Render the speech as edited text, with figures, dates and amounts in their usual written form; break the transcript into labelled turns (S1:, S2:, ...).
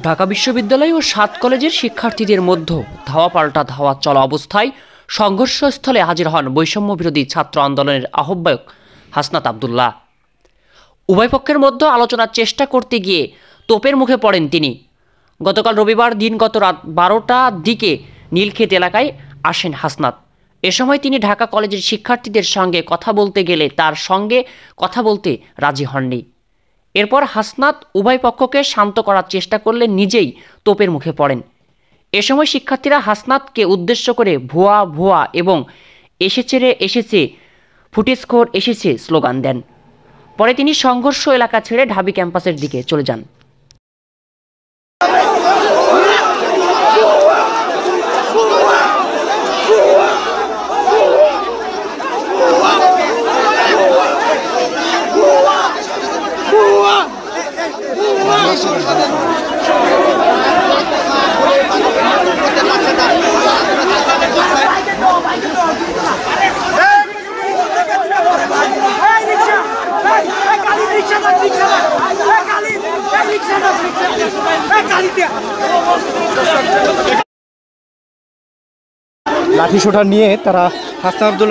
S1: ঢাকা বিশ্ববিদ্যালয় ও 7 কলেজের শিক্ষার্থীদের মধ্যে ধাওয়া পাল্টা ধাওয়া চলা অবস্থায় সংঘর্ষস্থলে হাজির হন বৈষম্য বিরোধী ছাত্র আন্দোলনের আহ্বায়ক হাসনাত আব্দুল্লাহ। উভয় পক্ষের মধ্যে আলোচনার চেষ্টা করতে গিয়ে তোপের মুখে পড়েন তিনি। গতকাল রবিবার দিনগত রাত 12টার দিকে নীলক্ষেত এলাকায় আসেন হাসনাত। এ সময় তিনি ঢাকা কলেজের শিক্ষার্থীদের সঙ্গে কথা বলতে গেলে তার সঙ্গে কথা বলতে রাজি হননি। এরপর হাসনাত উভয় পক্ষকে শান্ত করার চেষ্টা করলে নিজেই তোপের মুখে পড়েন। এ সময় শিক্ষার্থীরা হাসনাতকে উদ্দেশ্য করে ভুয়া ভুয়া এবং এসেছে রে এসেছে, ফুটেজখোর এসেছে স্লোগান দেন। পরে তিনি সংঘর্ষ এলাকা ছেড়ে ঢাবি ক্যাম্পাসের দিকে চলে যান।
S2: লাঠি সোটা নিয়ে তারা হাসনাত আব্দুল্লাহ